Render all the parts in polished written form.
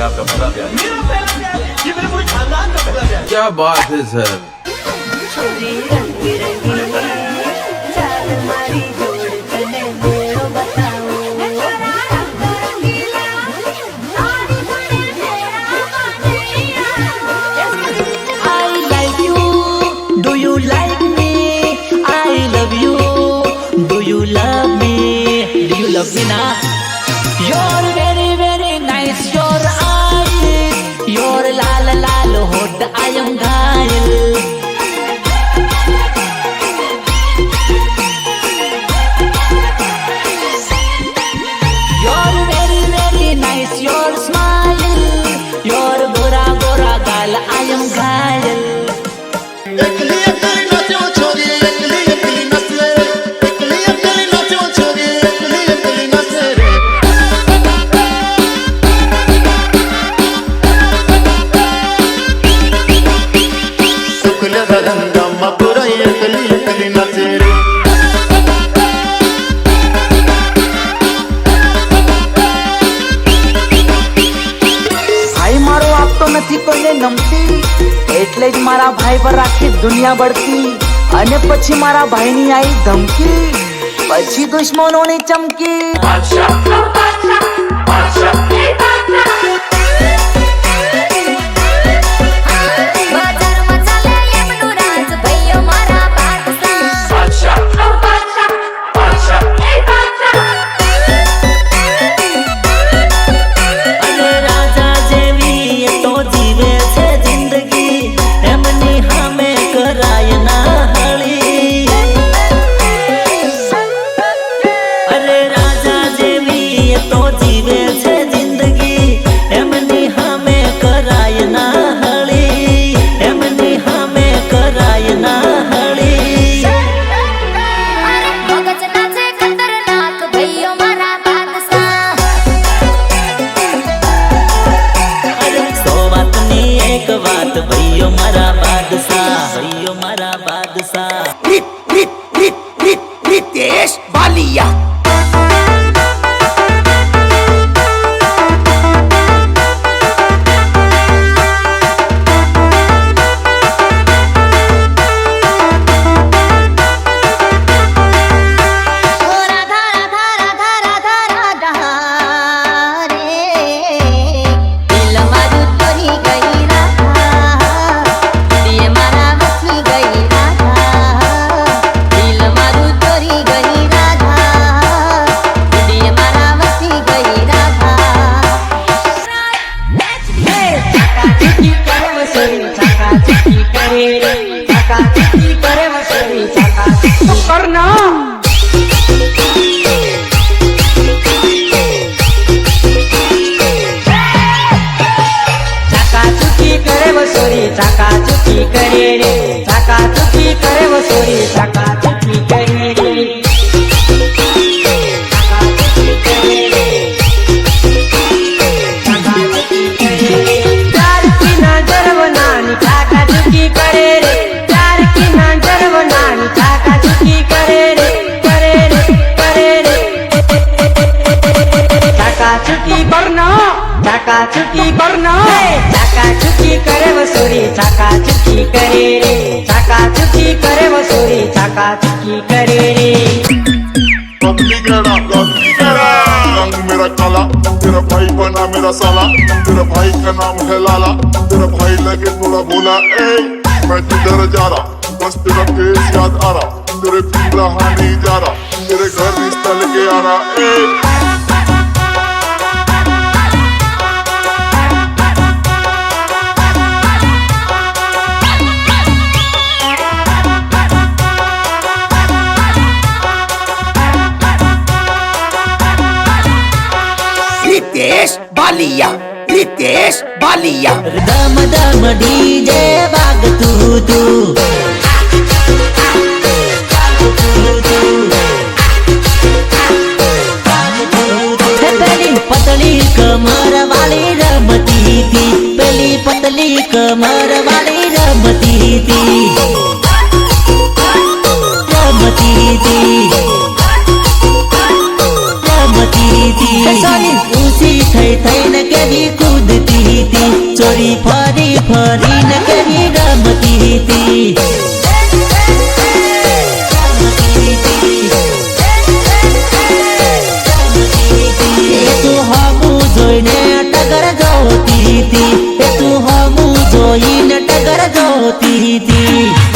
ये आपका पहला प्यार है। मेरा पहला प्यार है, ये मेरे पूरे खानदान का पहला प्यार है। क्या बात है सर। छोरी रंग बिरंगी चाल मारी जोड़ तने मेरो बताओ I like you, do you like me? I love you, do you love me? Do you love me now? You're very very nice, your eyes, your lal lal hot, I am घायल. You're very very nice, your smile, your gora gora gal, I am घायल. एकली एकली नाचो छोरी एकली एकली नाच रे एकली एकली नाचो छोरी एकली एकली नाच रे शुक्ल रंगा मपुरा एकली एकली नाच रे ભાઈ મારો આપતો નથી કોઈને નમતી એટલે જ મારા ભાઈ પર આખી દુનિયા બળતી અને પછી મારા ભાઈની આવી ધમકી પછી દુશ્મનોની ચમકી બજારમાં ચાલે એમનું રાજ, ભાઈઓ મારા બાદશાહ. અને રાજા જેવી એ તો જીવે છે જિંદગી, એમની સામે કરાય ના હળી. અરે રાજા જેવી એ તો જીવે છે જિંદગી, એમની સામે કરાય ના હળી, એમની સામે કરાય ના હળી. મગજ નાચે ખતરનાક, ભાઈઓ મારા બાદશાહ. અરે સો વાતની એક વાત, ભાઈઓ મારા બાદશાહ, ભાઈઓ મારા બાદશાહ. રીતેશ બાલિયા ઓ રાધા રાધા રાધા રાધા રાધા રે, દિલ મારું તોરી ગઈ રાધા, દિયે મારા વસી ગઈ રાધા, દિલ મારું તોરી ગઈ રાધા, દિયે મારા વસી ગઈ રાધા. ચાકાચૂકી કરે વસોઈ, ચાકાચૂકી કરે રે, ચાકાચૂકી કરે વસોઈ, ચાકાચૂકી કરના. ચાકાચૂકી કરે વસોરી, ચાકાચૂકી કરે રે, ચાકાચૂકી કરે વસોરી, ચાકાચૂકી કરે રે. ચાકાચૂકી કરે રે, ચાકાચૂકી કરે રે. ચાર કી નજર બનાની, ચાકાચૂકી કરે રે, ચાર કી નજર બનાની, ચાકાચૂકી કરે રે, કરે રે, કરે રે. ચાકાચૂકી કરના, ચાકાચૂકી કરના, ચાકાચૂકી કરે વસોરી, ચાકાચૂકી કરે રે, ચાકાચૂકી કરે વસોરી, ચાકાચૂકી કરે રે. लवली गड़ा रंग मेरा काला तेरा भाई बना मेरा साला तेरा भाई का नाम है लाला तेरा भाई लगे थोड़ा भोला ए मैं किधर जा रहा बस तेरा फेस याद आ रहा तेरे बिन रहा नहीं जा रहा तेरे घर रिश्ता लेके आ रहा ए રીતેશ બાલિયા રીતેશ બાલિયા દમ દમ ડીજે વાગતું તું, પેલી પતલી કમર વાળી રમતી હતી, પેલી પતલી કમર વાળી રમતી હતી, રમતી હતી, રમતી હતી. ઊંચી થઈ થઈને કેવી કૂદતી ચોરી ફરી ફરીને કેવી રમતી હતી એ તું હમું જોઈને ટગર જોતી હતી એ તું હમું જોઈને ટગર જોતી હતી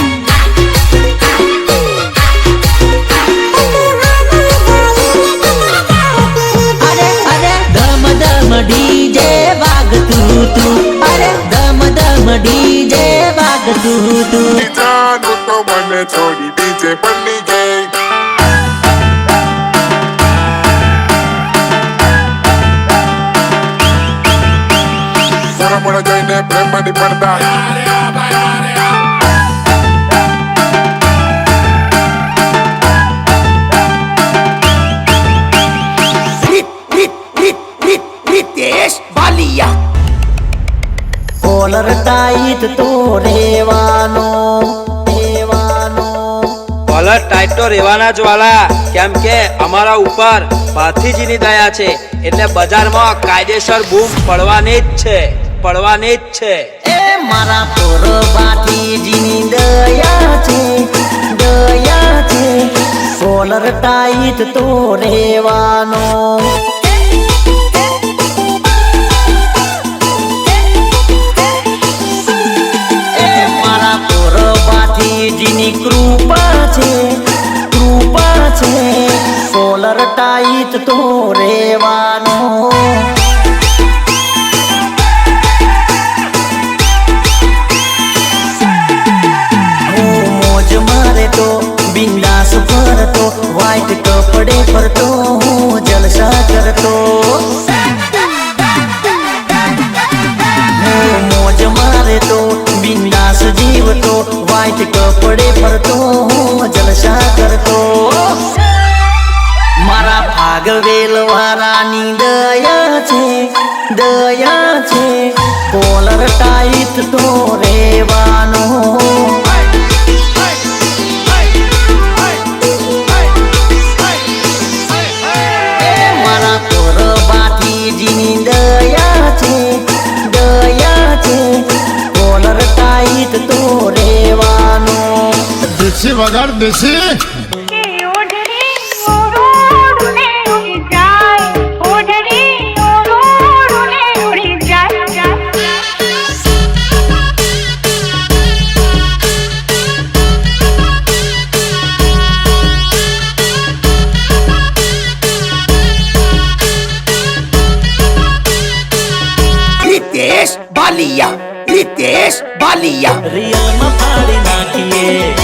ડીજે વાગતું તું અરે દમ દમ ડીજે વાગતું તું જાનું તો મને છોડી ડીજે બની ગઈ મોડા જઈને પ્રેમની પડતા કોલર ટાઈટ તો રેવાનો કોલર ટાઈટ તો રેવાના જ વાલા કેમ કે અમારા ઉપર ભાથીજીની દયા છે એટલે બજારમાં કાયદેસર બૂમ પડવાની જ છે એ મારા પોર ભાથીજીની દયા છે કોલર ટાઈટ તો રેવાનો જીની કૃપા છે કોલર ટાઈટ તો રેવાનો મોજ મારે તો બિંદાસ ફરતો વ્હાઈટ કપડે ફરતો હું જલસા કરતો મોજ મારે તો બિંદાસ જીવતો વ્હાઈટ કપડે ફરતો હું જલસા કરતો મારા ભાગવેલ વાળાની દયા છે કોલર ટાઈટ તો રેવાનો મારા પોર ભાથીજીની દયા છે કોલર ટાઈટ તો રેવાનો દેશી વગાડ દેશી રિતેશ બાલિયા રિયલમાં ફાડી નાખીએ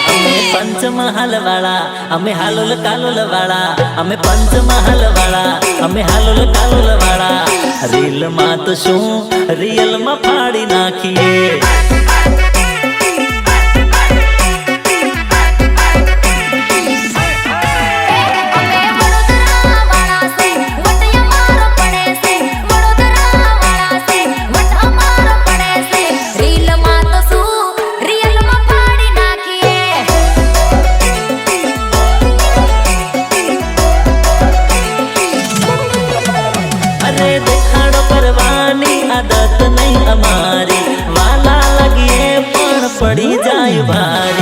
અમે પંચમહાલ વાળા અમે હાલોલ કાલોલ વાળા અમે પંચમહાલ વાળા અમે હાલોલ કાલોલ વાળા રીલમાં તો શું રિયલમાં ફાડી નાખીએ આદત નહીં અમારી વાલા લાગીએ પણ પડી જાય ભારી